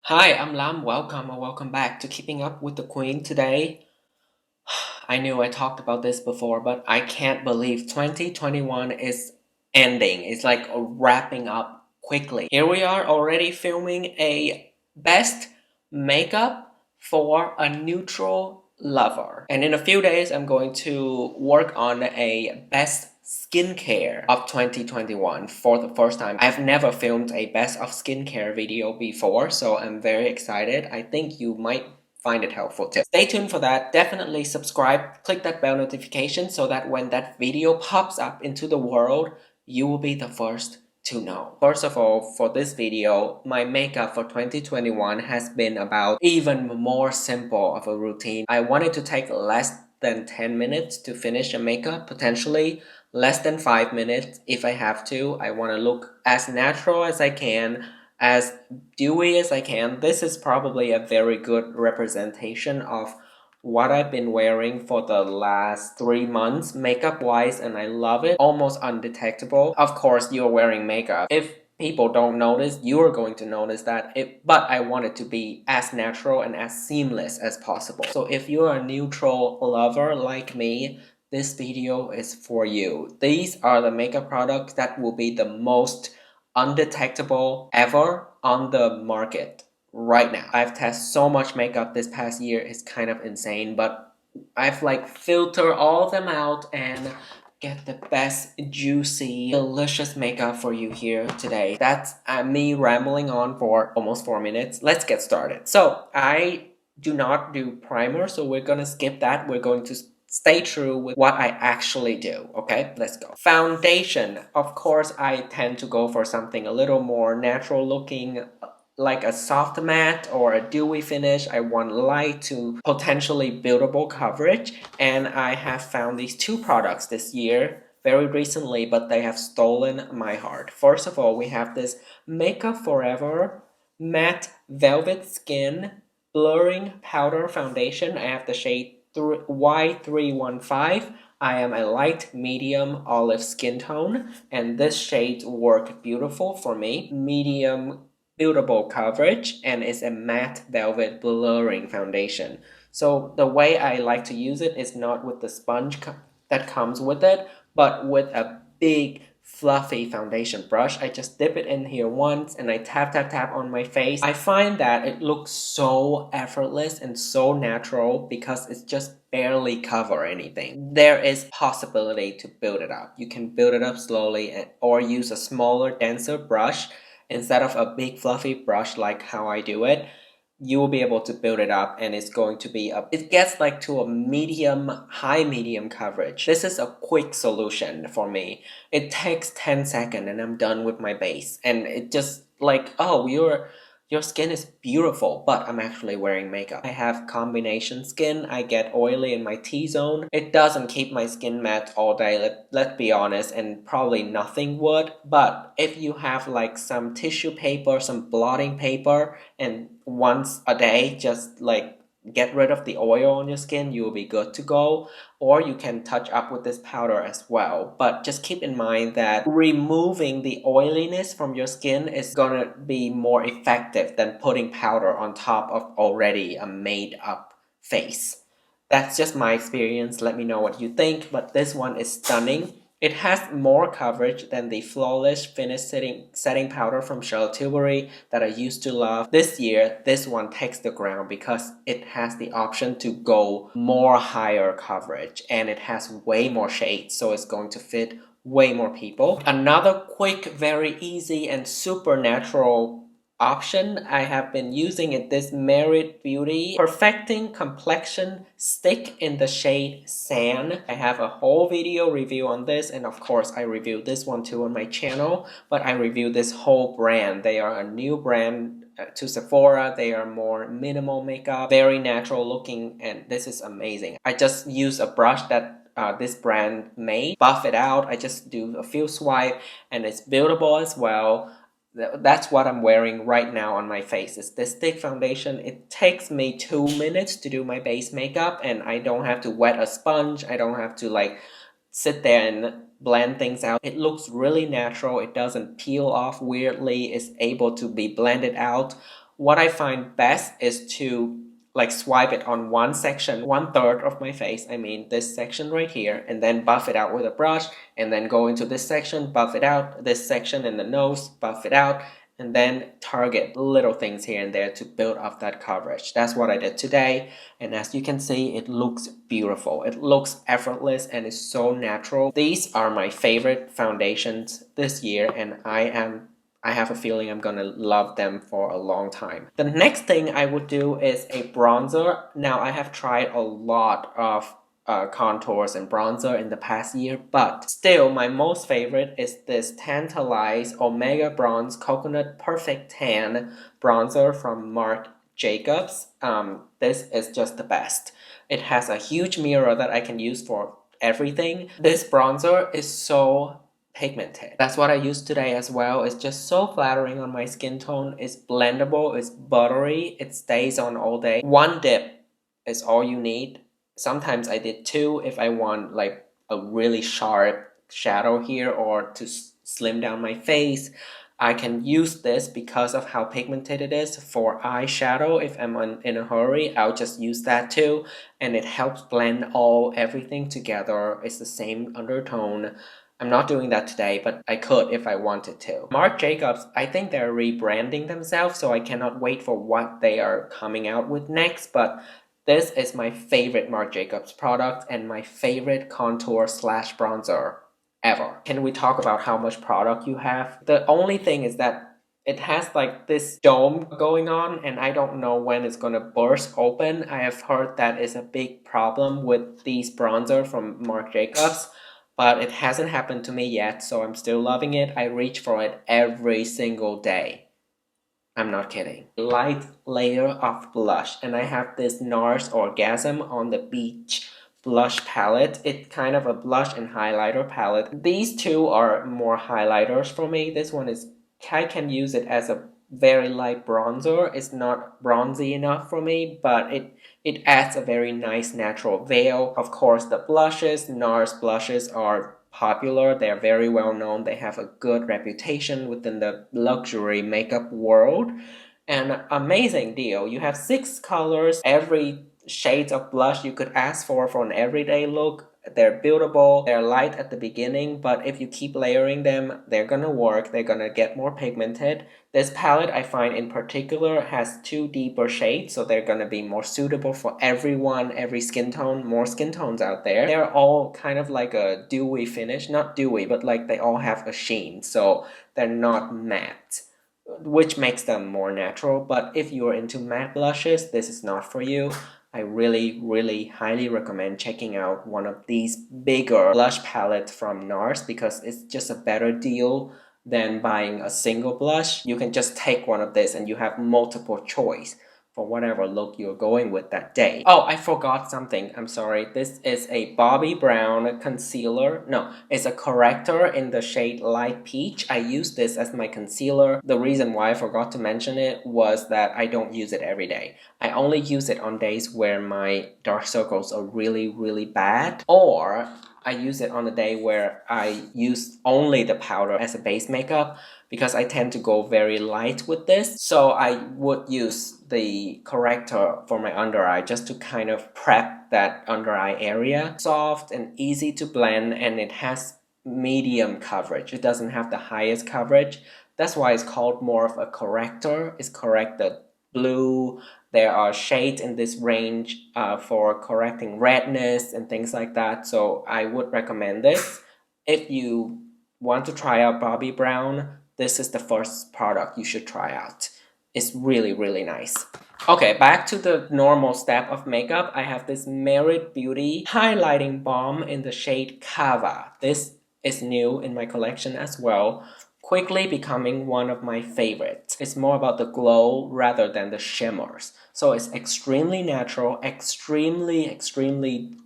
Hi, I'm Lam. Welcome or welcome back to Keeping Up with the Queen today. I knew I talked about this before, but I can't believe 2021 is ending. It's like wrapping up quickly. Here we are already filming a best makeup for a neutral lover. And in a few days, I'm going to work on a best skincare of 2021 for the first time. I've never filmed a best of skincare video before, so I'm very excited. I think you might find it helpful too. Stay tuned for that. Definitely subscribe, click that bell notification so that when that video pops up into the world, you will be the first to know. First of all, for this video, my makeup for 2021 has been about even more simple of a routine. I wanted to take less than 10 minutes to finish a makeup, potentially less than 5 minutes if I have to. I want to look as natural as I can, as dewy as I can. This is probably a very good representation of what I've been wearing for the last 3 months makeup wise, and I love it. Almost undetectable. Of course, you're wearing makeup. If people don't notice, you're going to notice that. But I want it to be as natural and as seamless as possible. So if you're a neutral lover like me, this video is for you. These are the makeup products that will be the most undetectable ever on the market right now. I've tested so much makeup this past year, it's kind of insane, but I've like filtered all of them out and get the best juicy delicious makeup for you here today. That's me rambling on for almost 4 minutes. Let's get started. So I do not do primer, so we're gonna skip that. We're going to stay true with what I actually do. Okay, let's go. Foundation. Of course, I tend to go for something a little more natural looking, like a soft matte or a dewy finish. I want light to potentially buildable coverage, and I have found these two products this year very recently, but they have stolen my heart. First of all, we have this Makeup Forever Matte Velvet Skin Blurring Powder Foundation. I have the shade Y315. I am a light medium olive skin tone, and this shade work beautiful for me. Medium buildable coverage, and it's a matte velvet blurring foundation. So the way I like to use it is not with the sponge that comes with it, but with a big fluffy foundation brush. I just dip it in here once and I tap tap tap on my face. I find that it looks so effortless and so natural because it's just barely cover anything. There is possibility to build it up. You can build it up slowly or use a smaller, denser brush instead of a big fluffy brush like how I do it. You will be able to build it up, and it's going to be it gets like to a medium, high medium coverage. This is a quick solution for me. It takes 10 seconds and I'm done with my base, and it just like, oh, your skin is beautiful, but I'm actually wearing makeup. I have combination skin. I get oily in my T-zone. It doesn't keep my skin matte all day, let's be honest, and probably nothing would. But if you have like some tissue paper, some blotting paper, and once a day just like get rid of the oil on your skin, you will be good to go. Or you can touch up with this powder as well, but just keep in mind that removing the oiliness from your skin is gonna be more effective than putting powder on top of already a made up face. That's just my experience. Let me know what you think, but this one is stunning. It has more coverage than the Flawless Finish setting powder from Charlotte Tilbury that I used to love. This year, this one takes the ground because it has the option to go more higher coverage, and it has way more shades, so it's going to fit way more people. Another quick, very easy, and super natural option I have been using it, this Merit Beauty Perfecting Complexion Stick in the shade Sand. I have a whole video review on this, and of course I reviewed this one too on my channel, but I reviewed this whole brand. They are a new brand to Sephora. They are more minimal makeup, very natural looking, and this is amazing. I just use a brush that this brand made, buff it out. I just do a few swipes, and it's buildable as well. That's what I'm wearing right now on my face. It's this thick foundation. It takes me 2 minutes to do my base makeup, and I don't have to wet a sponge. I don't have to like sit there and blend things out. It looks really natural. It doesn't peel off weirdly. It's able to be blended out what I find best is to like swipe it on one section, 1/3 of my face, I mean this section right here, and then buff it out with a brush, and then go into this section, buff it out, this section in the nose, buff it out, and then target little things here and there to build up that coverage. That's what I did today, and as you can see, it looks beautiful. It looks effortless and is so natural. These are my favorite foundations this year, and I have a feeling I'm gonna love them for a long time. The next thing I would do is a bronzer. Now, I have tried a lot of contours and bronzer in the past year, but still my most favorite is this Tantalize Omega Bronze Coconut Perfect Tan bronzer from Marc Jacobs. This is just the best. It has a huge mirror that I can use for everything. This bronzer is so pigmented. That's what I used today as well. It's just so flattering on my skin tone. It's blendable, it's buttery, it stays on all day. One dip is all you need. Sometimes I did two if I want like a really sharp shadow here or to slim down my face. I can use this because of how pigmented it is for eyeshadow. If I'm in a hurry, I'll just use that too. And it helps blend everything together. It's the same undertone. I'm not doing that today, but I could if I wanted to. Marc Jacobs, I think they're rebranding themselves, so I cannot wait for what they are coming out with next, but this is my favorite Marc Jacobs product and my favorite contour slash bronzer ever. Can we talk about how much product you have? The only thing is that it has like this dome going on and I don't know when it's gonna burst open. I have heard that is a big problem with these bronzer from Marc Jacobs, but it hasn't happened to me yet, so I'm still loving it. I reach for it every single day. I'm not kidding. Light layer of blush, and I have this NARS Orgasm on the Beach blush palette. It's kind of a blush and highlighter palette. These two are more highlighters for me. This one is, I can use it as a very light bronzer. It's not bronzy enough for me, but it adds a very nice natural veil. Of course, the blushes, NARS blushes are popular. They're very well known. They have a good reputation within the luxury makeup world. An amazing deal. You have 6 colors, every shade of blush you could ask for an everyday look. They're buildable, they're light at the beginning, but if you keep layering them, they're gonna work, they're gonna get more pigmented. This palette I find in particular has 2 deeper shades, so they're gonna be more suitable for everyone, every skin tone, more skin tones out there. They're all kind of like a dewy finish, not dewy, but like they all have a sheen, so they're not matte, which makes them more natural. But if you're into matte blushes, this is not for you. I really highly recommend checking out one of these bigger blush palettes from NARS because it's just a better deal than buying a single blush. You can just take one of this and you have multiple choice for whatever look you're going with that day. Oh, I forgot something. I'm sorry. This is a Bobbi Brown concealer. No, it's a corrector in the shade Light Peach. I use this as my concealer. The reason why I forgot to mention it was that I don't use it every day. I only use it on days where my dark circles are really bad, or I use it on a day where I use only the powder as a base makeup because I tend to go very light with this. So I would use the corrector for my under eye just to kind of prep that under eye area. Soft and easy to blend, and it has medium coverage. It doesn't have the highest coverage. That's why it's called more of a corrector. It's corrected blue. There are shades in this range for correcting redness and things like that. So I would recommend this. If you want to try out Bobbi Brown, this is the first product you should try out. It's really nice. Okay, back to the normal step of makeup. I have this Merit Beauty highlighting balm in the shade Kava. This is new in my collection as well, quickly becoming one of my favorites. It's more about the glow rather than the shimmers. So it's extremely natural, extremely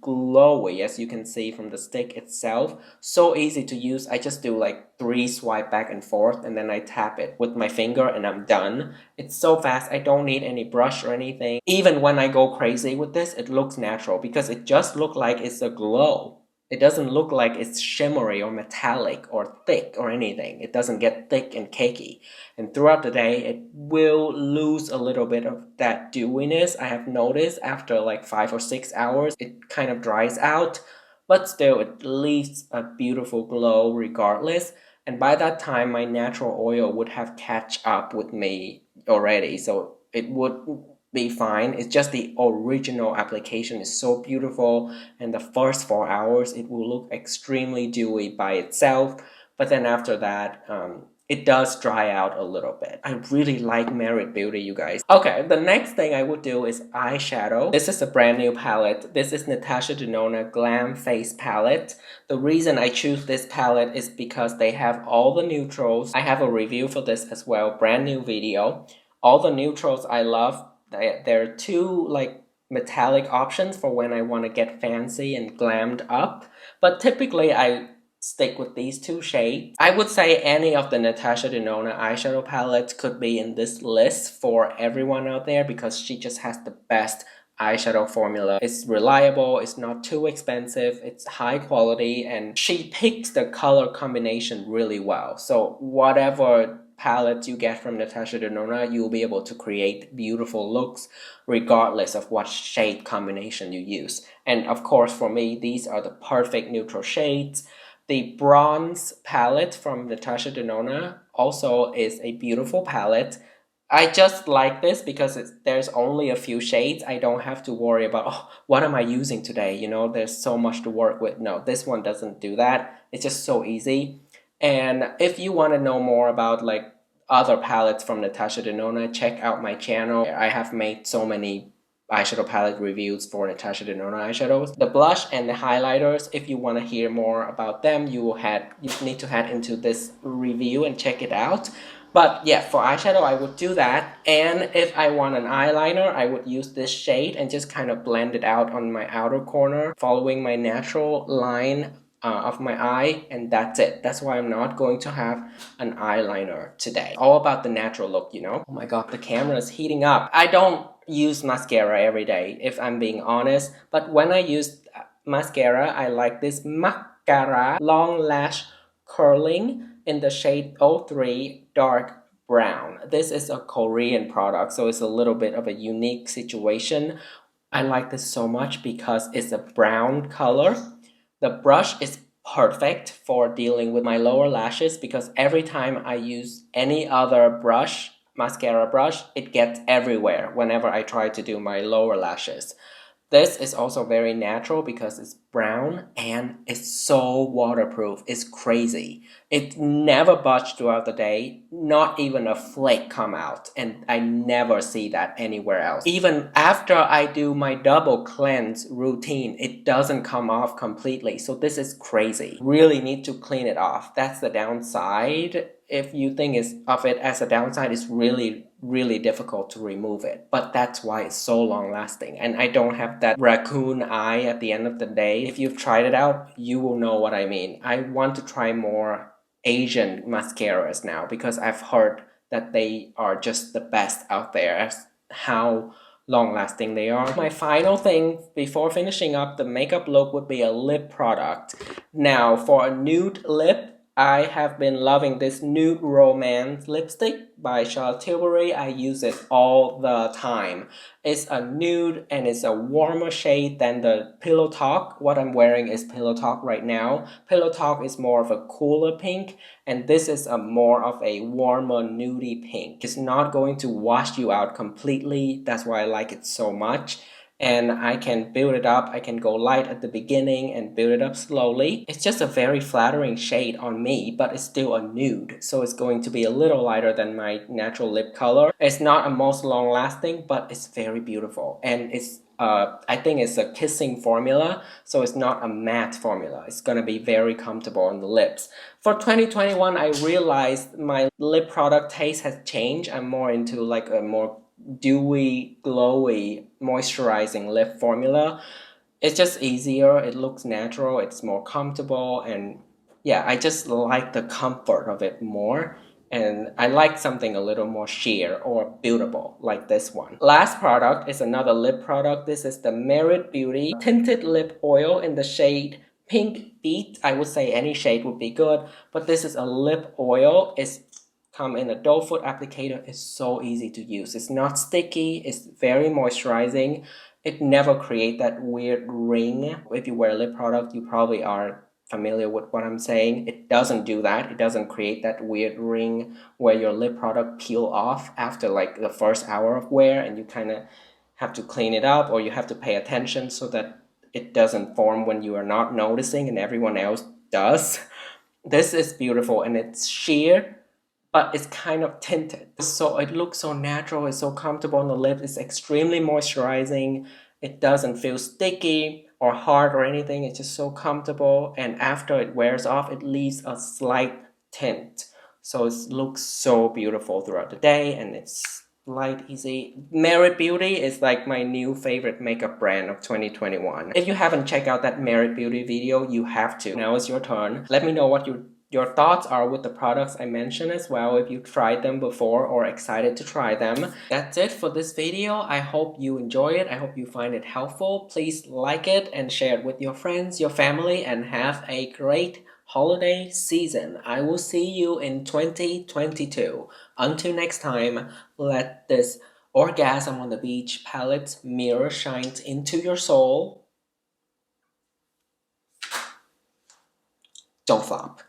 glowy, as you can see from the stick itself. So easy to use. I just do like 3 swipe back and forth and then I tap it with my finger and I'm done. It's so fast. I don't need any brush or anything. Even when I go crazy with this, it looks natural because it just looks like it's a glow. It doesn't look like it's shimmery or metallic or thick or anything. It doesn't get thick and cakey. And throughout the day, it will lose a little bit of that dewiness. I have noticed after like 5 or 6 hours, it kind of dries out, but still it leaves a beautiful glow regardless. And by that time, my natural oil would have catch up with me already. So it would be fine. It's just the original application is so beautiful, and the first 4 hours it will look extremely dewy by itself, but then after that it does dry out a little bit. I really like Merit Beauty, you guys. Okay, the next thing I would do is eyeshadow. This is a brand new palette. This is Natasha Denona Glam Face Palette. The reason I choose this palette is because they have all the neutrals. I have a review for this as well, brand new video. All the neutrals I love. There are two like metallic options for when I want to get fancy and glammed up, but typically I stick with these two shades. I would say any of the Natasha Denona eyeshadow palettes could be in this list for everyone out there because she just has the best eyeshadow formula. It's reliable, it's not too expensive, it's high quality, and she picks the color combination really well. So whatever palette you get from Natasha Denona, you'll be able to create beautiful looks regardless of what shade combination you use. And of course, for me, these are the perfect neutral shades. The bronze palette from Natasha Denona also is a beautiful palette. I just like this because there's only a few shades. I don't have to worry about, oh, what am I using today? You know, there's so much to work with. No, this one doesn't do that. It's just so easy. And if you want to know more about like other palettes from Natasha Denona, check out my channel. I have made so many eyeshadow palette reviews for Natasha Denona eyeshadows. The blush and the highlighters, if you want to hear more about them, you need to head into this review and check it out. But yeah, for eyeshadow, I would do that. And if I want an eyeliner, I would use this shade and just kind of blend it out on my outer corner, following my natural line of my eye, and that's it. That's why I'm not going to have an eyeliner today. All about the natural look, you know? Oh my god, the camera is heating up. I don't use mascara every day, if I'm being honest, but when I use mascara, I like this Mascara Long Lash Curling in the shade 03 Dark Brown. This is a Korean product, so it's a little bit of a unique situation. I like this so much because it's a brown color. The brush is perfect for dealing with my lower lashes because every time I use any other brush, mascara brush, it gets everywhere whenever I try to do my lower lashes. This is also very natural because it's brown and it's so waterproof. It's crazy. It never budged throughout the day. Not even a flake come out. And I never see that anywhere else. Even after I do my double cleanse routine, it doesn't come off completely. So this is crazy. Really need to clean it off. That's the downside. If you think of it as a downside, it's really difficult to remove it. But that's why it's so long lasting. And I don't have that raccoon eye at the end of the day. If you've tried it out, you will know what I mean. I want to try more Asian mascaras now because I've heard that they are just the best out there as how long lasting they are. My final thing before finishing up the makeup look would be a lip product. Now for a nude lip, I have been loving this Nude Romance lipstick by Charlotte Tilbury. I use it all the time. It's a nude and it's a warmer shade than the Pillow Talk. What I'm wearing is Pillow Talk right now. Pillow Talk is more of a cooler pink and this is a more of a warmer nudie pink. It's not going to wash you out completely. That's why I like it so much. And I can build it up. I can go light at the beginning and build it up slowly. It's just a very flattering shade on me, but it's still a nude. So it's going to be a little lighter than my natural lip color. It's not a most long lasting, but it's very beautiful. And it's I think it's a kissing formula, so it's not a matte formula. It's gonna be very comfortable on the lips. For 2021, I realized my lip product taste has changed. I'm more into like a more dewy, glowy, moisturizing lip formula. It's just easier, it looks natural, it's more comfortable, and yeah, I just like the comfort of it more. And I like something a little more sheer or buildable like this one. Last product is another lip product. This is the Merit Beauty Tinted Lip Oil in the shade pink beat, I would say any shade would be good, but this is a lip oil. It's come in a doe foot applicator. It's so easy to use. It's not sticky. It's very moisturizing. It never creates that weird ring. If you wear lip product, you probably are familiar with what I'm saying. It doesn't do that. It doesn't create that weird ring where your lip product peel off after like the first hour of wear, and you kind of have to clean it up, or you have to pay attention so that it doesn't form when you are not noticing and everyone else does. This is beautiful, and it's sheer, but it's kind of tinted. So it looks so natural, it's so comfortable on the lips, it's extremely moisturizing, it doesn't feel sticky or hard or anything, it's just so comfortable, and after it wears off, it leaves a slight tint. So it looks so beautiful throughout the day, and it's light, easy. Merit Beauty is like my new favorite makeup brand of 2021. If you haven't checked out that Merit Beauty video, you have to. Now it's your turn. Let me know what your thoughts are with the products I mentioned as well, if you tried them before or excited to try them. That's it for this video. I hope you enjoy it. I hope you find it helpful. Please like it and share it with your friends, your family, and have a great holiday season. I will see you in 2022. Until next time, let this orgasm on the beach palette mirror shine into your soul. Don't flop.